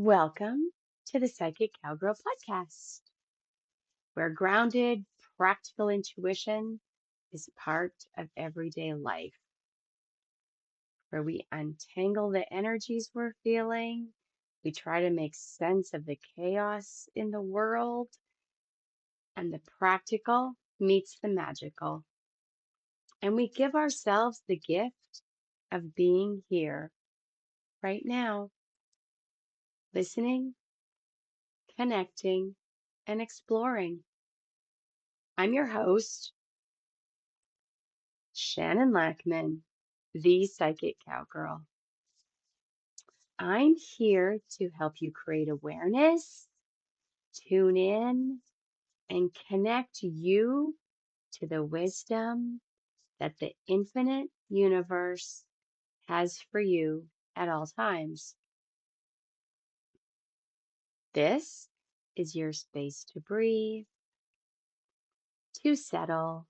Welcome to the Psychic Cowgirl podcast, where grounded, practical intuition is part of everyday life, where we untangle the energies we're feeling, we try to make sense of the chaos in the world, and the practical meets the magical. And we give ourselves the gift of being here right now, listening, connecting, and exploring. I'm your host, Shannon, the Psychic Cowgirl. I'm here to help you create awareness, tune in, and connect you to the wisdom that the infinite universe has for you at all times. This is your space to breathe, to settle,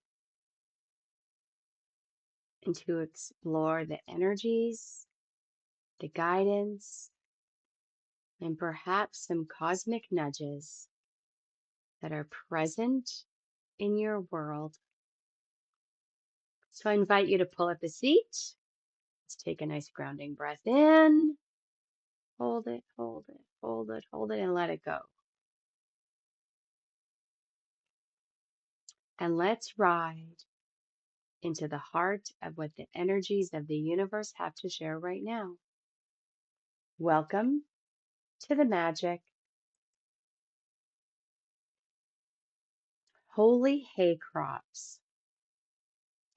and to explore the energies, the guidance, and perhaps some cosmic nudges that are present in your world. So I invite you to pull up a seat. Let's take a nice grounding breath in. Hold it, hold it, hold it, hold it, and let it go. And let's ride into the heart of what the energies of the universe have to share right now. Welcome to the magic. Holy hay crops.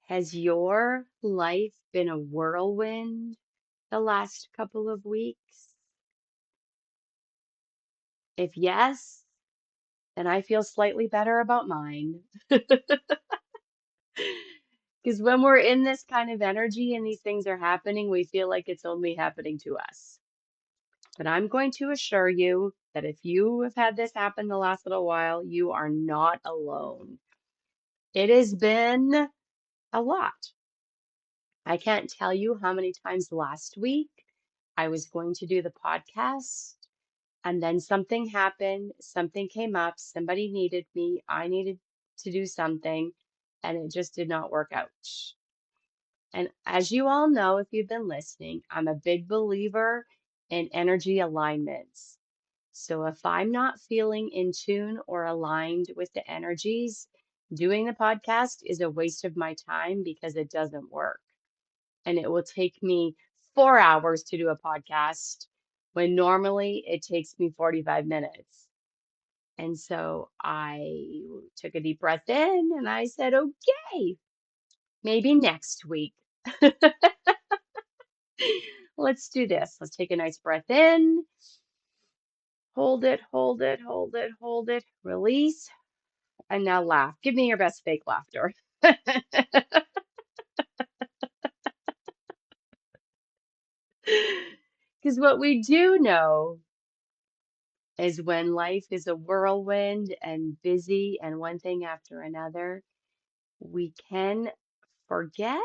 Has your life been a whirlwind the last couple of weeks? If yes, then I feel slightly better about mine. Because when we're in this kind of energy and these things are happening, we feel like it's only happening to us. But I'm going to assure you that if you have had this happen the last little while, you are not alone. It has been a lot. I can't tell you how many times last week I was going to do the podcast, and then something happened, something came up, somebody needed me, I needed to do something, and it just did not work out. And as you all know, if you've been listening, I'm a big believer in energy alignments. So if I'm not feeling in tune or aligned with the energies, doing the podcast is a waste of my time because it doesn't work. And it will take me 4 hours to do a podcast when normally it takes me 45 minutes. And so I took a deep breath in and I said, okay, maybe next week. Let's do this. Let's take a nice breath in. Hold it, hold it, hold it, hold it. Release. And now laugh. Give me your best fake laughter. Because what we do know is when life is a whirlwind and busy and one thing after another, we can forget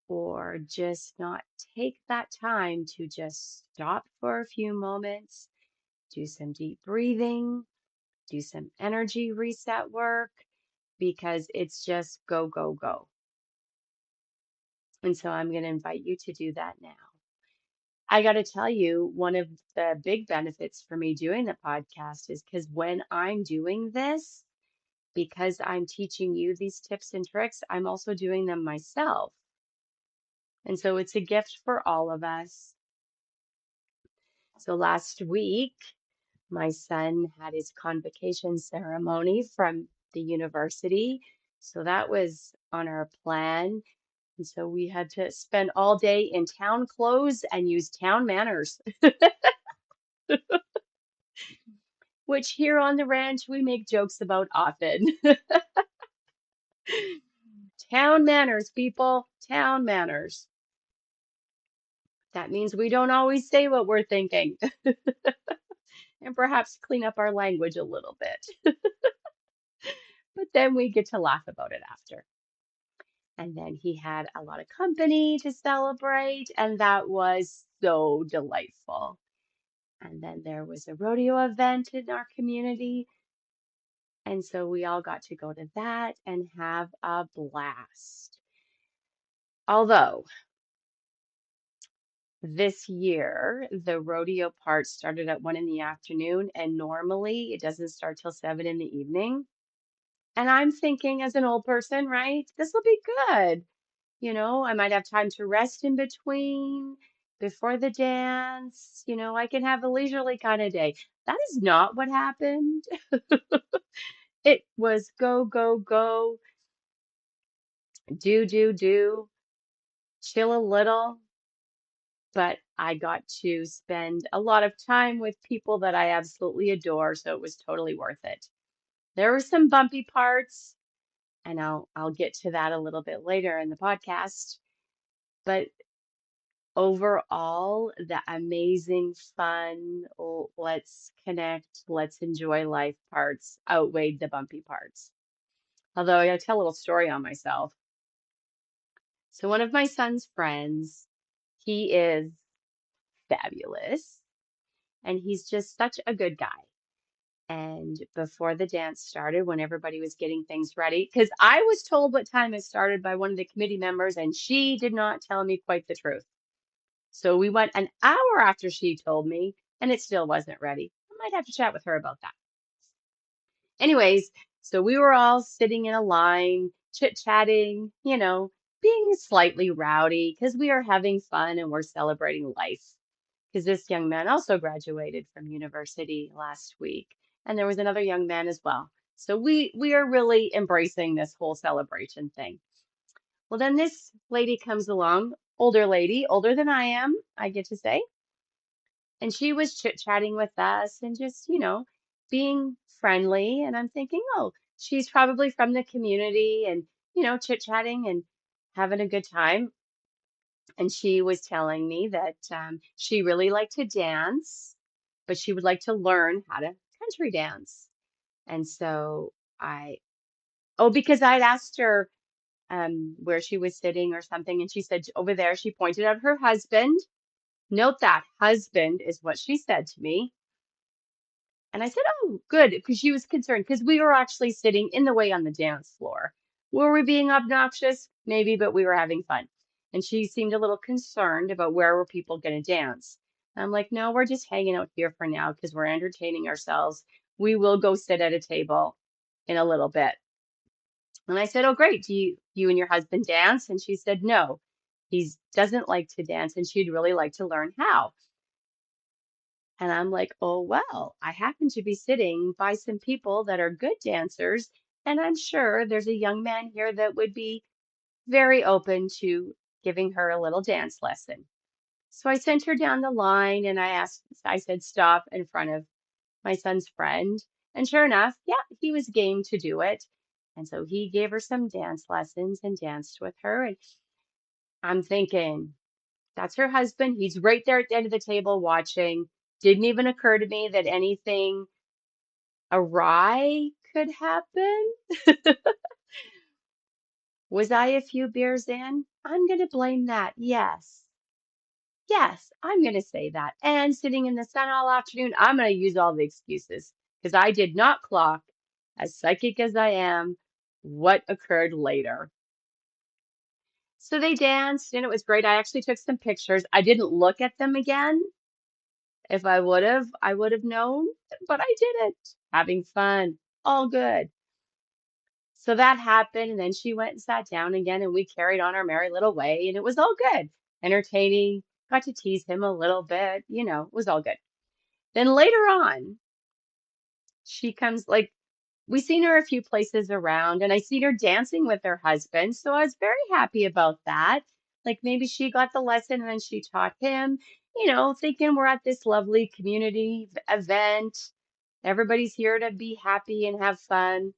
or just not take that time to just stop for a few moments, do some deep breathing, do some energy reset work, because it's just go, go, go. And so I'm going to invite you to do that now. I got to tell you, one of the big benefits for me doing the podcast is because when I'm doing this, because I'm teaching you these tips and tricks, I'm also doing them myself. And so it's a gift for all of us. So last week, my son had his convocation ceremony from the university. So that was on our plan. And so we had to spend all day in town clothes and use town manners, which here on the ranch we make jokes about often. Town manners, people, town manners. That means we don't always say what we're thinking and perhaps clean up our language a little bit. But then we get to laugh about it after. And then he had a lot of company to celebrate, and that was so delightful. And then there was a rodeo event in our community. And so we all got to go to that and have a blast. Although this year, the rodeo part started at 1 in the afternoon, and normally it doesn't start till 7 in the evening. And I'm thinking, as an old person, right, this will be good. I might have time to rest in between before the dance. I can have a leisurely kind of day. That is not what happened. It was go, go, go, do, chill a little. But I got to spend a lot of time with people that I absolutely adore, so it was totally worth it. There were some bumpy parts, and I'll get to that a little bit later in the podcast. But overall, the amazing, fun, let's connect, let's enjoy life parts outweighed the bumpy parts. Although I gotta tell a little story on myself. So one of my son's friends, he is fabulous, and he's just such a good guy. And before the dance started, when everybody was getting things ready, because I was told what time it started by one of the committee members, and she did not tell me quite the truth. So we went an hour after she told me, and it still wasn't ready. I might have to chat with her about that. Anyways, so we were all sitting in a line, chit-chatting, being slightly rowdy because we are having fun and we're celebrating life. Because this young man also graduated from university last week, and there was another young man as well. So we are really embracing this whole celebration thing. Well, then this lady comes along, older lady, older than I am, I get to say, and she was chit-chatting with us and just, being friendly. And I'm thinking, oh, she's probably from the community and, chit-chatting and having a good time. And she was telling me that she really liked to dance, but she would like to learn how to country dance. And so because I'd asked her where she was sitting or something, and she said over there, she pointed out her husband. Note that husband is what she said to me. And I said, oh, good, because she was concerned because we were actually sitting in the way on the dance floor. Were we being obnoxious? Maybe, but we were having fun. And she seemed a little concerned about where were people going to dance. And I'm like, no, we're just hanging out here for now because we're entertaining ourselves. We will go sit at a table in a little bit. And I said, oh, great. Do you and your husband dance? And she said, no, he doesn't like to dance and she'd really like to learn how. And I'm like, oh, well, I happen to be sitting by some people that are good dancers, and I'm sure there's a young man here that would be very open to giving her a little dance lesson. So I sent her down the line and I said, stop in front of my son's friend. And sure enough, yeah, he was game to do it. And so he gave her some dance lessons and danced with her. And I'm thinking, that's her husband. He's right there at the end of the table watching. Didn't even occur to me that anything awry could happen. Was I a few beers in? I'm going to blame that. Yes. Yes, I'm going to say that. And sitting in the sun all afternoon, I'm going to use all the excuses because I did not clock, as psychic as I am, what occurred later. So they danced and it was great. I actually took some pictures. I didn't look at them again. If I would have, I would have known, but I didn't. Having fun, all good. So that happened, and then she went and sat down again, and we carried on our merry little way, and it was all good. Entertaining, got to tease him a little bit, it was all good. Then later on, she comes, like, we seen her a few places around, and I seen her dancing with her husband, so I was very happy about that. Like maybe she got the lesson and then she taught him, thinking we're at this lovely community event. Everybody's here to be happy and have fun.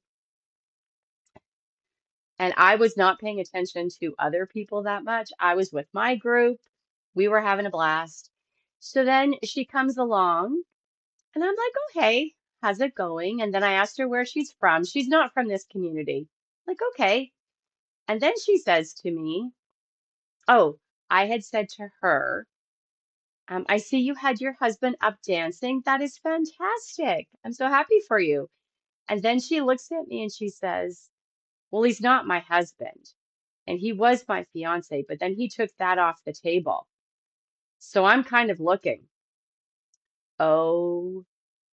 And I was not paying attention to other people that much. I was with my group. We were having a blast. So then she comes along and I'm like, oh, hey, how's it going? And then I asked her where she's from. She's not from this community. Like, okay. And then she says to me, oh, I had said to her, I see you had your husband up dancing. That is fantastic. I'm so happy for you. And then she looks at me and she says, well, he's not my husband. And he was my fiance, but then he took that off the table. So I'm kind of looking, oh,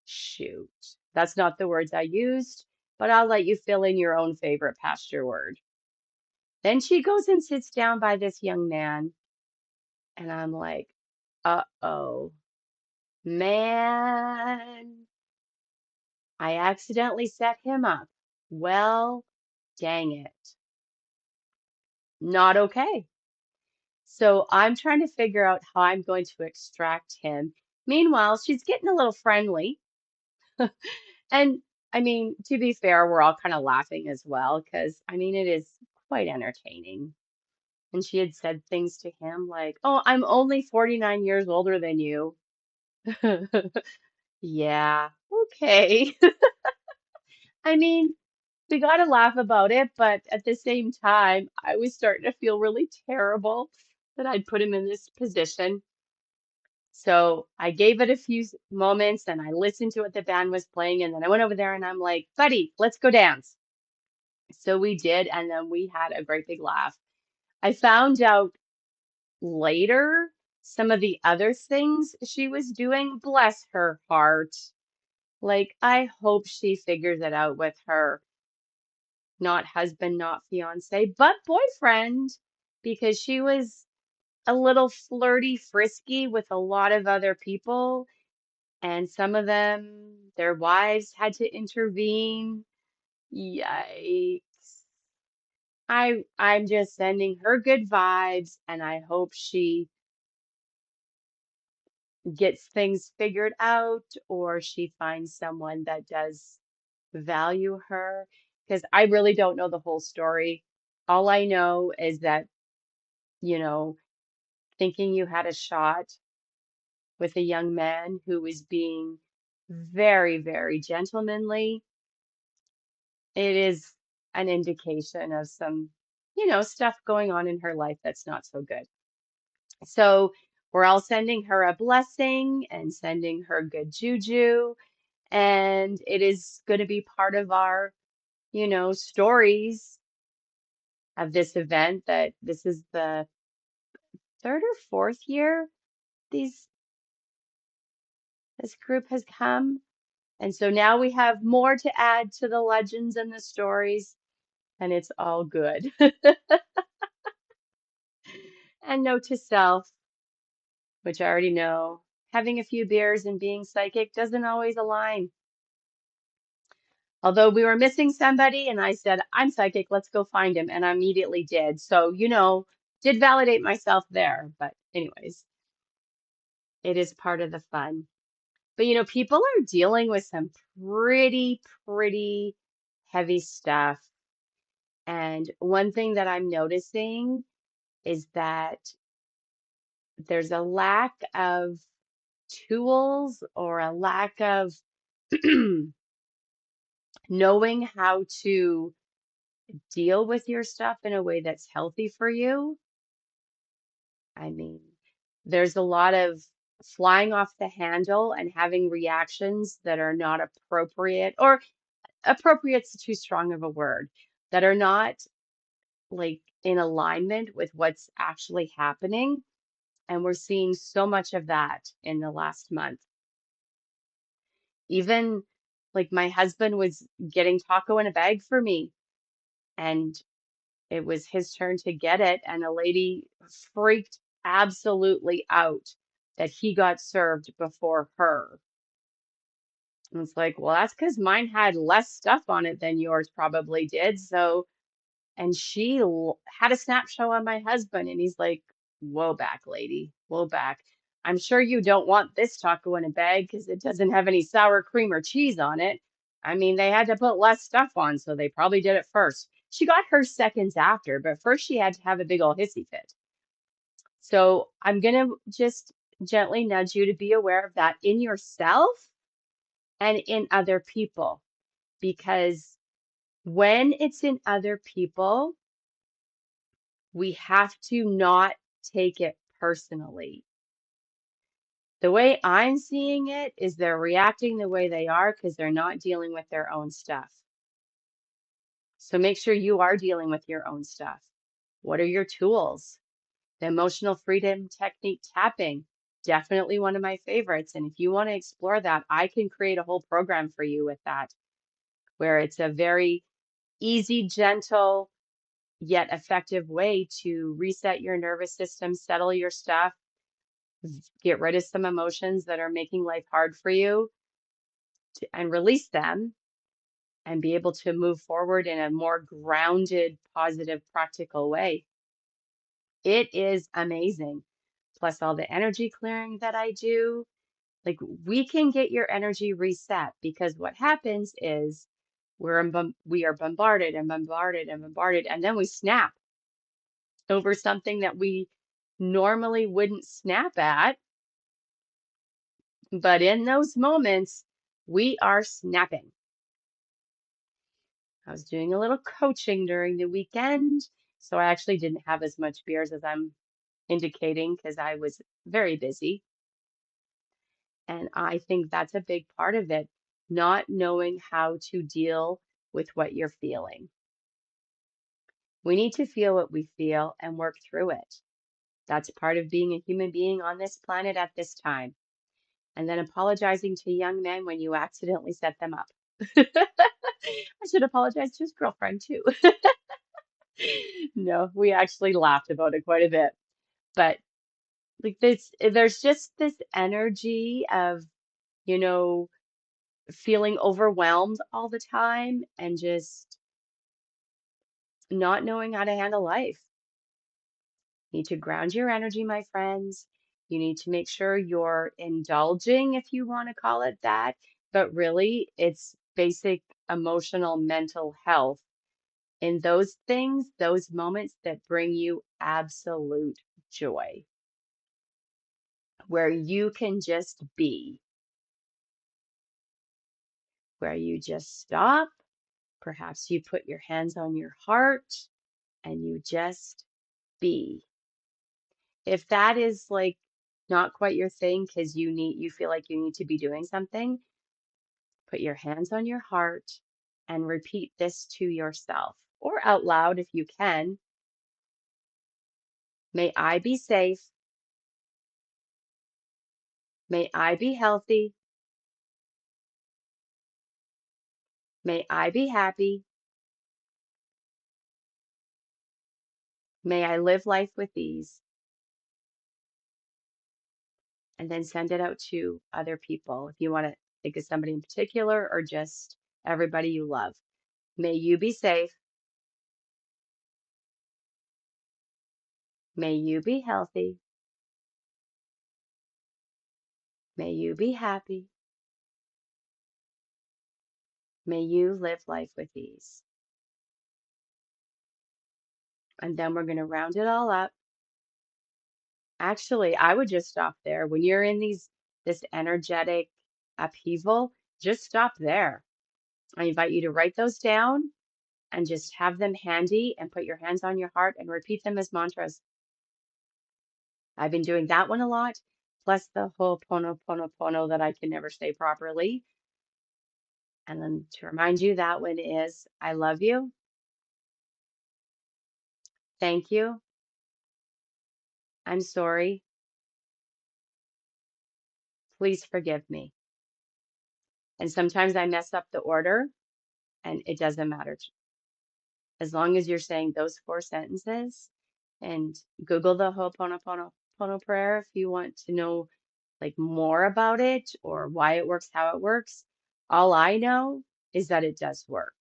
shoot. That's not the words I used, but I'll let you fill in your own favorite pasture word. Then she goes and sits down by this young man, and I'm like, uh-oh, man, I accidentally set him up. Well, dang it. Not okay. So I'm trying to figure out how I'm going to extract him. Meanwhile, she's getting a little friendly. And I mean, to be fair, we're all kind of laughing as well, because I mean, it is quite entertaining. And she had said things to him like, oh, I'm only 49 years older than you. Yeah, okay. I mean, we got to laugh about it, but at the same time, I was starting to feel really terrible that I'd put him in this position. So I gave it a few moments and I listened to what the band was playing. And then I went over there and I'm like, buddy, let's go dance. So we did. And then we had a great big laugh. I found out later some of the other things she was doing. Bless her heart. Like, I hope she figures it out with her not husband, not fiance, but boyfriend, because she was a little flirty, frisky with a lot of other people. And some of them, their wives had to intervene. Yikes. I'm just sending her good vibes and I hope she gets things figured out or she finds someone that does value her because I really don't know the whole story. All I know is that, you know, thinking you had a shot with a young man who was being very, very gentlemanly, it is an indication of some, stuff going on in her life that's not so good. So we're all sending her a blessing and sending her good juju. And it is going to be part of our, stories of this event that this is the third or fourth year these this group has come. And so now we have more to add to the legends and the stories, and it's all good. And note to self, which I already know, having a few beers and being psychic doesn't always align. Although we were missing somebody, and I said, I'm psychic, let's go find him. And I immediately did. So, did validate myself there. But, anyways, it is part of the fun. But, people are dealing with some pretty, pretty heavy stuff. And one thing that I'm noticing is that there's a lack of tools or a lack of knowing how to deal with your stuff in a way that's healthy for you. I mean, there's a lot of flying off the handle and having reactions that are not appropriate, or appropriate's too strong of a word, that are not like in alignment with what's actually happening. And we're seeing so much of that in the last month. Even like my husband was getting taco in a bag for me, and it was his turn to get it, and a lady freaked absolutely out that he got served before her. And it's like, well, that's because mine had less stuff on it than yours probably did. So, and she had a snapshot on my husband, and he's like, whoa back, lady, whoa back. I'm sure you don't want this taco in a bag because it doesn't have any sour cream or cheese on it. I mean, they had to put less stuff on, so they probably did it first. She got hers seconds after, but first she had to have a big old hissy fit. So I'm going to just gently nudge you to be aware of that in yourself and in other people, because when it's in other people, we have to not take it personally. The way I'm seeing it is they're reacting the way they are because they're not dealing with their own stuff. So make sure you are dealing with your own stuff. What are your tools? The emotional freedom technique tapping, definitely one of my favorites. And if you want to explore that, I can create a whole program for you with that, where it's a very easy, gentle, yet effective way to reset your nervous system, settle your stuff, get rid of some emotions that are making life hard for you, and release them and be able to move forward in a more grounded, positive, practical way. It is amazing. Plus all the energy clearing that I do. Like we can get your energy reset because what happens is we are bombarded and bombarded and bombarded, and then we snap over something that we normally wouldn't snap at. But in those moments, we are snapping. I was doing a little coaching during the weekend, so I actually didn't have as much beers as I'm indicating because I was very busy. And I think that's a big part of it, not knowing how to deal with what you're feeling. We need to feel what we feel and work through it. That's part of being a human being on this planet at this time. And then apologizing to young men when you accidentally set them up. I should apologize to his girlfriend too. No, we actually laughed about it quite a bit. But like this, there's just this energy of, you know, feeling overwhelmed all the time and just not knowing how to handle life. You need to ground your energy, my friends. You need to make sure you're indulging, if you want to call it that. But really, it's basic emotional, mental health in those things, those moments that bring you absolute joy, where you can just be, where you just stop. Perhaps you put your hands on your heart and you just be. If that is like not quite your thing because you feel like you need to be doing something, put your hands on your heart and repeat this to yourself or out loud if you can. May I be safe. May I be healthy. May I be happy. May I live life with ease. And then send it out to other people if you want to think of somebody in particular or just everybody you love. May you be safe. May you be healthy. May you be happy. May you live life with ease. And then we're going to round it all up. Actually, I would just stop there. When you're in this energetic upheaval, just stop there. I invite you to write those down and just have them handy and put your hands on your heart and repeat them as mantras. I've been doing that one a lot, plus the whole pono pono pono that I can never say properly. And then to remind you, that one is I love you. Thank you. I'm sorry. Please forgive me. And sometimes I mess up the order, and it doesn't matter. As long as you're saying those 4 sentences, and Google the Ho'oponopono prayer if you want to know like more about it or why it works, how it works. All I know is that it does work.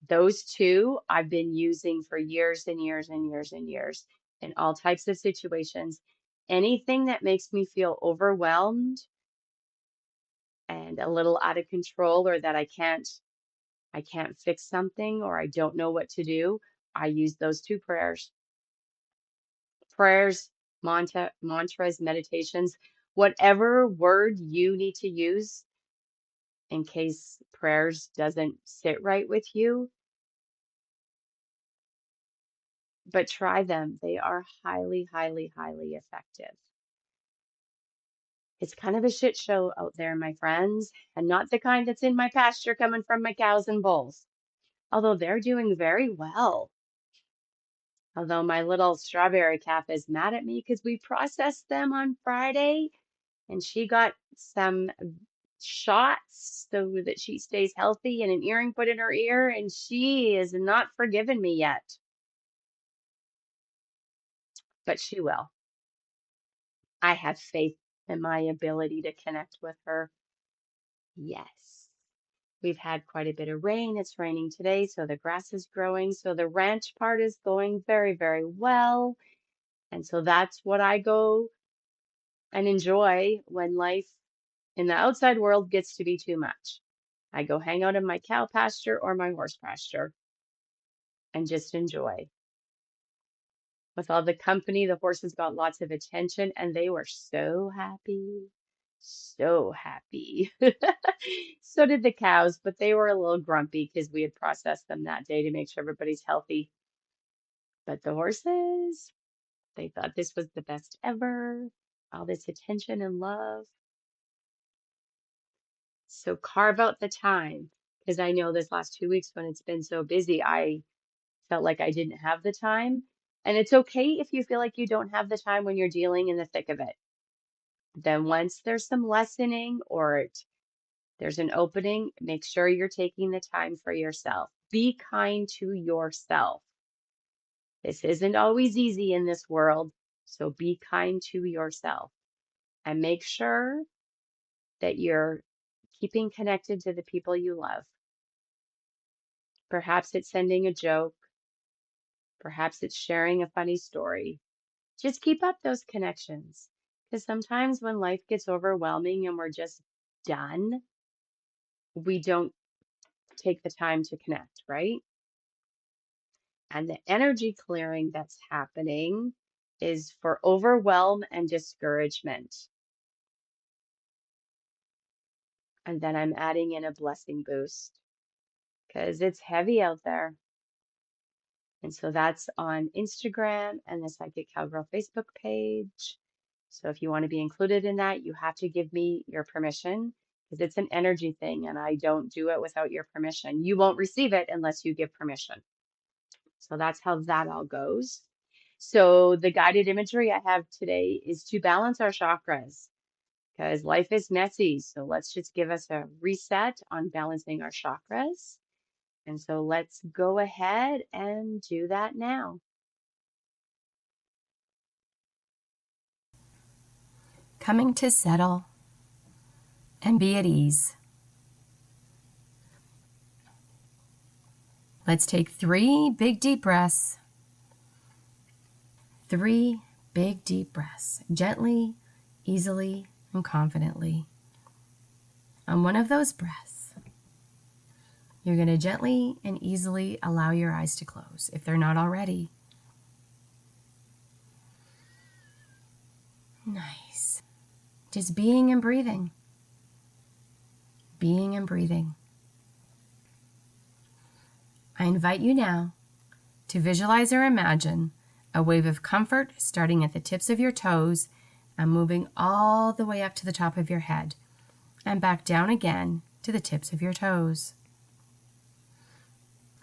Those two I've been using for years and years and years and years in all types of situations. Anything that makes me feel overwhelmed and a little out of control, or that I can't fix something, or I don't know what to do, I use those two prayers. Prayers, mantras, meditations, whatever word you need to use in case prayers doesn't sit right with you, but try them. They are highly, highly, highly effective. It's kind of a shit show out there, my friends, and not the kind that's in my pasture coming from my cows and bulls, although they're doing very well. Although my little strawberry calf is mad at me because we processed them on Friday and she got some shots so that she stays healthy and an earring put in her ear, and she is not forgiven me yet, but she will. I have faith in my ability to connect with her. Yes. We've had quite a bit of rain. It's raining today, so the grass is growing. So the ranch part is going very, very well. And so that's what I go and enjoy when life in the outside world gets to be too much. I go hang out in my cow pasture or my horse pasture and just enjoy. With all the company, the horses got lots of attention and they were so happy. So happy. So did the cows, but they were a little grumpy because we had processed them that day to make sure everybody's healthy. But the horses, they thought this was the best ever. All this attention and love. So carve out the time, because I know this last 2 weeks when it's been so busy, I felt like I didn't have the time. And it's okay if you feel like you don't have the time when you're dealing in the thick of it. Then once there's some lessening or there's an opening, make sure you're taking the time for yourself. Be kind to yourself. This isn't always easy in this world, so be kind to yourself and make sure that you're keeping connected to the people you love. Perhaps it's sending a joke. Perhaps it's sharing a funny story. Just keep up those connections, because sometimes when life gets overwhelming and we're just done, we don't take the time to connect, right? And the energy clearing that's happening is for overwhelm and discouragement. And then I'm adding in a blessing boost because it's heavy out there. And so that's on Instagram and the Psychic Cowgirl Facebook page. So if you want to be included in that, you have to give me your permission because it's an energy thing and I don't do it without your permission. You won't receive it unless you give permission. So that's how that all goes. So the guided imagery I have today is to balance our chakras because life is messy. So let's just give us a reset on balancing our chakras. And so let's go ahead and do that now. Coming to settle and be at ease. Let's take 3 big deep breaths. 3 big deep breaths, gently, easily, and confidently. On one of those breaths, you're going to gently and easily allow your eyes to close if they're not already. Nice. Just being and breathing. Being and breathing. I invite you now to visualize or imagine a wave of comfort starting at the tips of your toes and moving all the way up to the top of your head and back down again to the tips of your toes.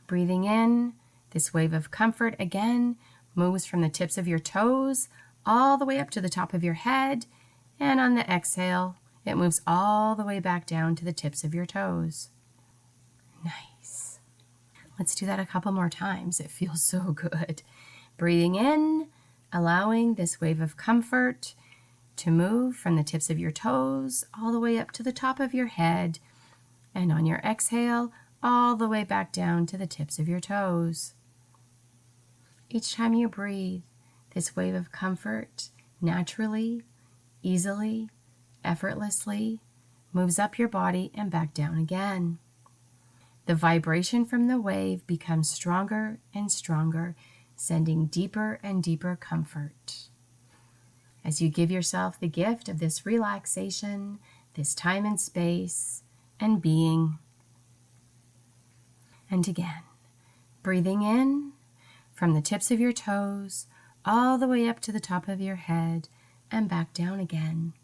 Breathing in, this wave of comfort again moves from the tips of your toes all the way up to the top of your head, and on the exhale, it moves all the way back down to the tips of your toes. Nice. Let's do that a couple more times. It feels so good. Breathing in, allowing this wave of comfort to move from the tips of your toes all the way up to the top of your head, and on your exhale, all the way back down to the tips of your toes. Each time you breathe, this wave of comfort naturally, easily, effortlessly moves up your body and back down again. The vibration from the wave becomes stronger and stronger, sending deeper and deeper comfort. As you give yourself the gift of this relaxation, this time and space, and being. And again, breathing in from the tips of your toes all the way up to the top of your head and back down again.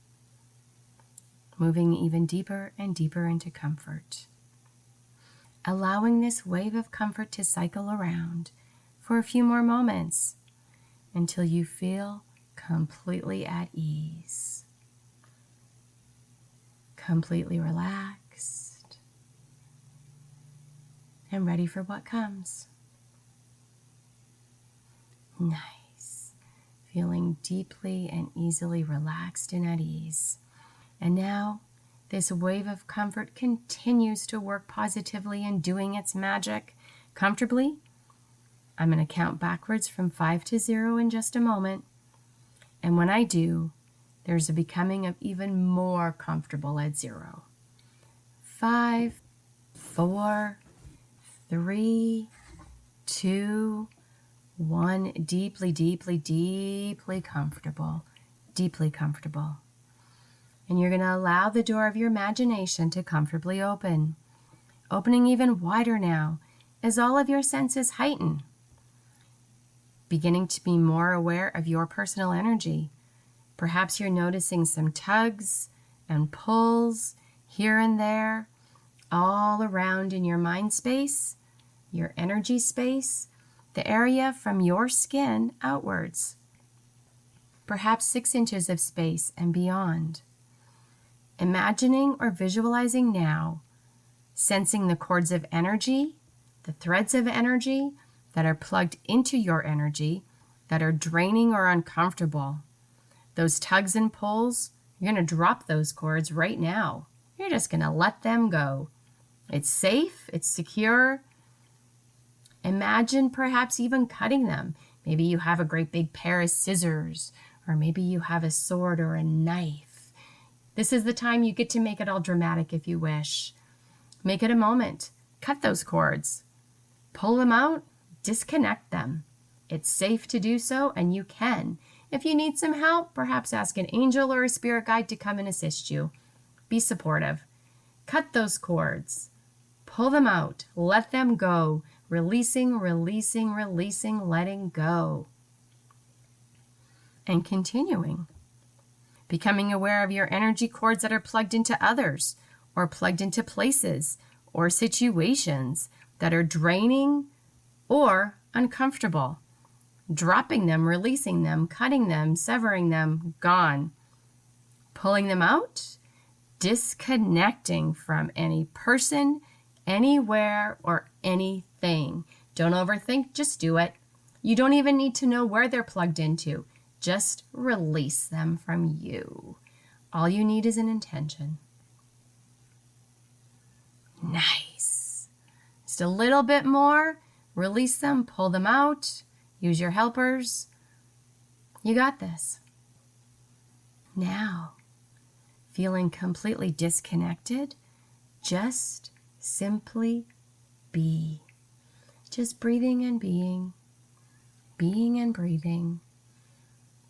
moving even deeper and deeper into comfort. Allowing this wave of comfort to cycle around for a few more moments until you feel completely at ease, completely relaxed, and ready for what comes. Nice. Feeling deeply and easily relaxed and at ease. And now, this wave of comfort continues to work positively and doing its magic comfortably. I'm going to count backwards from 5 to 0 in just a moment. And when I do, there's a becoming of even more comfortable at 0. 5, 4, 3, 2, 1. Deeply, deeply, deeply comfortable. Deeply comfortable. And you're going to allow the door of your imagination to comfortably open, opening even wider now as all of your senses heighten, beginning to be more aware of your personal energy. Perhaps you're noticing some tugs and pulls here and there, all around in your mind space, your energy space, the area from your skin outwards, perhaps 6 inches of space and beyond. Imagining or visualizing now, sensing the cords of energy, the threads of energy that are plugged into your energy that are draining or uncomfortable. Those tugs and pulls, you're going to drop those cords right now. You're just going to let them go. It's safe, it's secure. Imagine perhaps even cutting them. Maybe you have a great big pair of scissors, or maybe you have a sword or a knife. This is the time you get to make it all dramatic if you wish. Make it a moment. Cut those cords. Pull them out. Disconnect them. It's safe to do so, and you can. If you need some help, perhaps ask an angel or a spirit guide to come and assist you. Be supportive. Cut those cords. Pull them out. Let them go. Releasing, releasing, releasing, letting go. And continuing. Becoming aware of your energy cords that are plugged into others, or plugged into places or situations that are draining or uncomfortable. Dropping them, releasing them, cutting them, severing them, gone. Pulling them out, disconnecting from any person, anywhere, or anything. Don't overthink, just do it. You don't even need to know where they're plugged into. Just release them from you. All you need is an intention. Nice. Just a little bit more. Release them, pull them out. Use your helpers. You got this. Now, feeling completely disconnected, just simply be. Just breathing and being and breathing.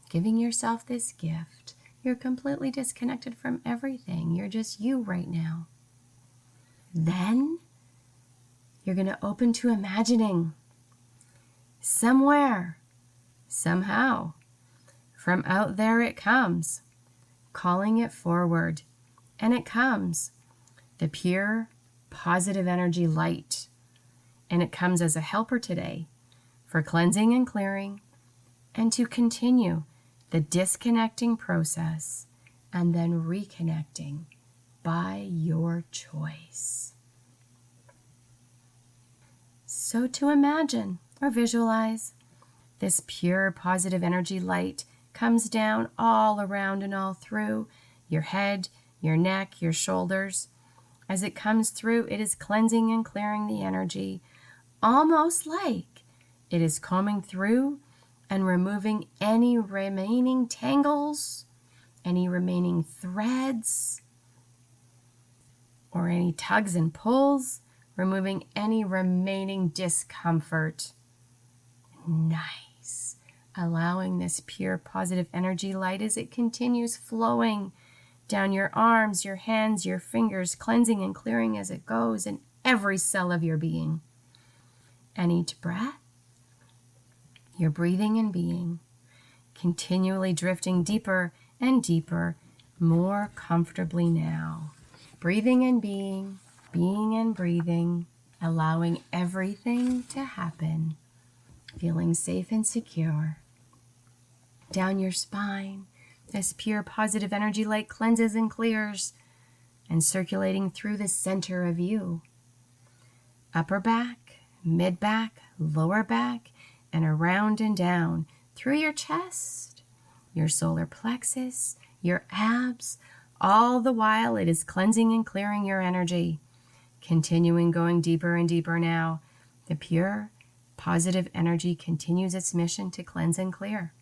Giving yourself this gift. You're completely disconnected from everything. You're just you right now. Then you're going to open to imagining somewhere, somehow, from out there it comes, calling it forward. And it comes, the pure, positive energy light. And it comes as a helper today for cleansing and clearing, and to continue the disconnecting process and then reconnecting by your choice. So to imagine or visualize, this pure positive energy light comes down all around and all through your head, your neck, your shoulders. As it comes through, it is cleansing and clearing the energy, almost like it is combing through and removing any remaining tangles, any remaining threads, or any tugs and pulls, removing any remaining discomfort. Nice. Allowing this pure positive energy light as it continues flowing down your arms, your hands, your fingers, cleansing and clearing as it goes in every cell of your being. And each breath, you're breathing and being, continually drifting deeper and deeper, more comfortably now. Breathing and being and breathing, allowing everything to happen, feeling safe and secure. Down your spine, this pure positive energy light cleanses and clears and circulating through the center of you. Upper back, mid back, lower back, and around and down through your chest, your solar plexus, your abs. All the while it is cleansing and clearing your energy. Continuing going deeper and deeper now. The pure positive energy continues its mission to cleanse and clear.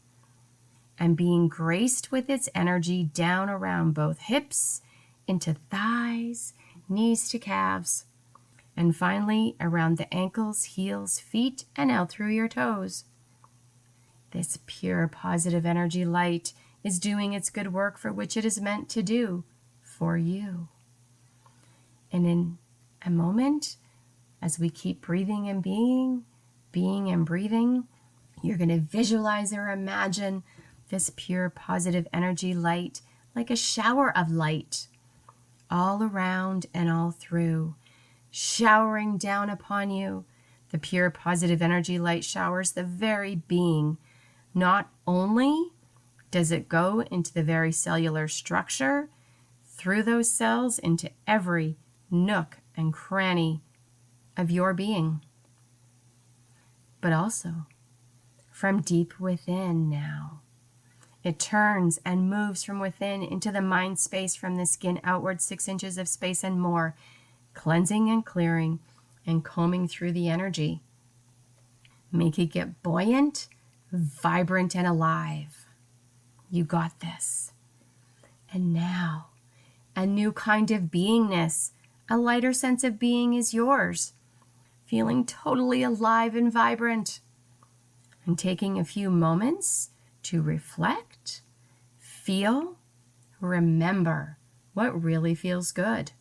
And being graced with its energy down around both hips, into thighs, knees to calves, and finally around the ankles, heels, feet, and out through your toes. This pure positive energy light is doing its good work for which it is meant to do, for you. And in a moment, as we keep breathing and being and breathing, you're going to visualize or imagine this pure positive energy light like a shower of light all around and all through, showering down upon you. The pure positive energy light showers the very being. Not only does it go into the very cellular structure, through those cells into every nook and cranny of your being, but also from deep within now. It turns and moves from within into the mind space, from the skin outward 6 inches of space and more, cleansing and clearing and combing through the energy. Make it get buoyant, vibrant, and alive. You got this. And now, a new kind of beingness, a lighter sense of being is yours, feeling totally alive and vibrant. And taking a few moments to reflect, feel, remember what really feels good.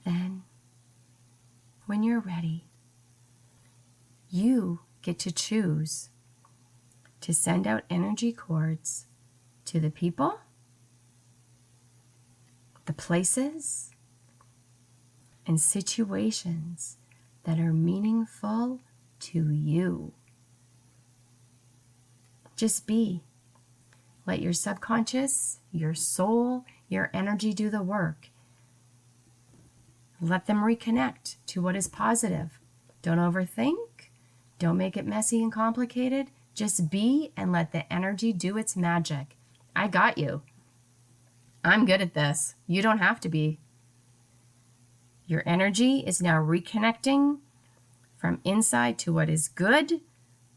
Then, when you're ready, you get to choose to send out energy cords to the people, the places, and situations that are meaningful to you. Just be. Let your subconscious, your soul, your energy do the work. Let them reconnect to what is positive. Don't overthink. Don't make it messy and complicated. Just be and let the energy do its magic. I got you. I'm good at this. You don't have to be. Your energy is now reconnecting from inside to what is good,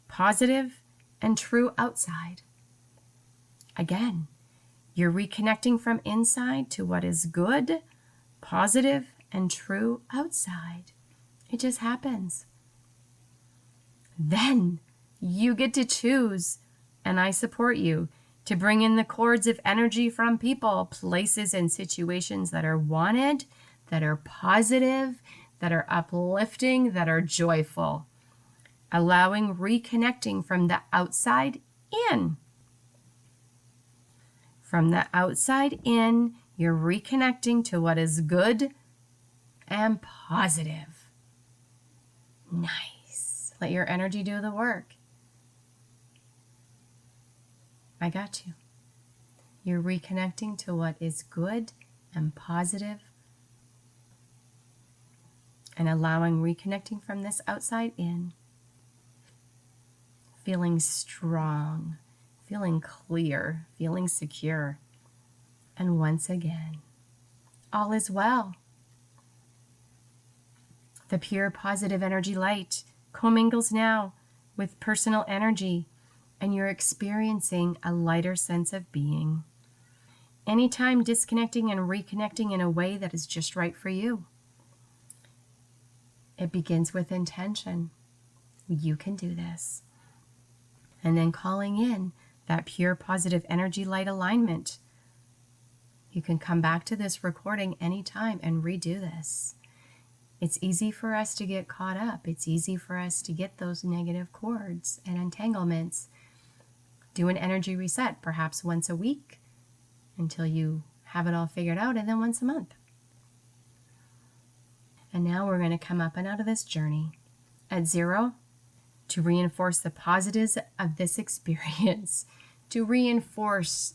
positive, and true outside. Again, you're reconnecting from inside to what is good, positive, and true outside. It just happens. Then you get to choose, and I support you, to bring in the cords of energy from people, places, and situations that are wanted, that are positive, that are uplifting, that are joyful. Allowing reconnecting from the outside in. From the outside in, you're reconnecting to what is good and positive. Nice. Let your energy do the work. I got you. You're reconnecting to what is good and positive and allowing reconnecting from this outside in. Feeling strong, feeling clear, feeling secure. And once again, all is well. The pure positive energy light commingles now with personal energy, and you're experiencing a lighter sense of being. Anytime disconnecting and reconnecting in a way that is just right for you. It begins with intention. You can do this. And then calling in that pure positive energy light alignment. You can come back to this recording anytime and redo this. It's easy for us to get caught up. It's easy for us to get those negative cords and entanglements. Do an energy reset, perhaps once a week. until you have it all figured out, and then once a month. And now we're going to come up and out of this journey at 0 to reinforce the positives of this experience, to reinforce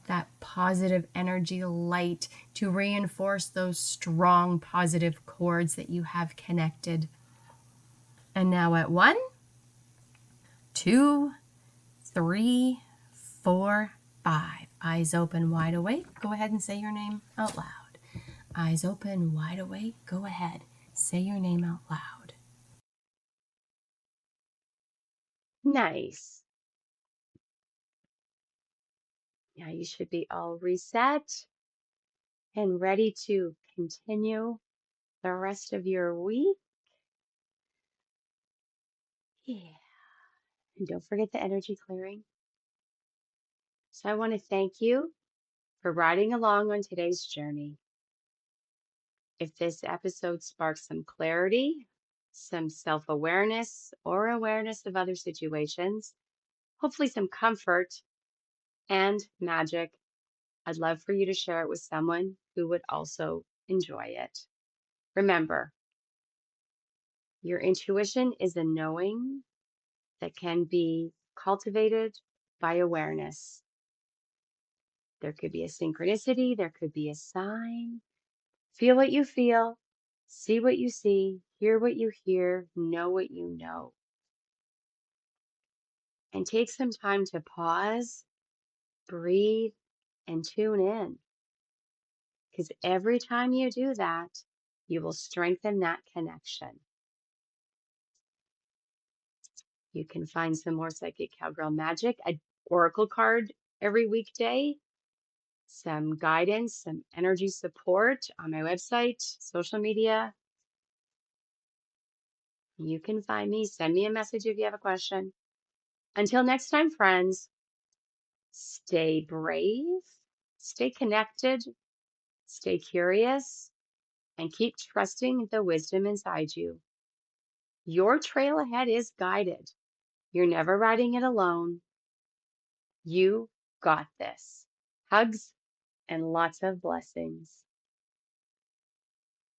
that positive energy light, to reinforce those strong positive cords that you have connected. And now at 1, 2, 3, 4, 5. Eyes open, wide awake. Go ahead and say your name out loud. Eyes open, wide awake. Go ahead. Say your name out loud. Nice. Now you should be all reset and ready to continue the rest of your week. Yeah. And don't forget the energy clearing. So I want to thank you for riding along on today's journey. If this episode sparks some clarity, some self-awareness, or awareness of other situations, hopefully some comfort and magic, I'd love for you to share it with someone who would also enjoy it. Remember, your intuition is a knowing that can be cultivated by awareness. There could be a synchronicity, there could be a sign. Feel what you feel, see what you see, hear what you hear, know what you know. And take some time to pause, breathe, and tune in. Because every time you do that, you will strengthen that connection. You can find some more Psychic Cowgirl magic, an oracle card every weekday, some guidance, some energy support on my website, social media. You can find me. Send me a message if you have a question. Until next time, friends, stay brave, stay connected, stay curious, and keep trusting the wisdom inside you. Your trail ahead is guided. You're never riding it alone. You got this. Hugs and lots of blessings.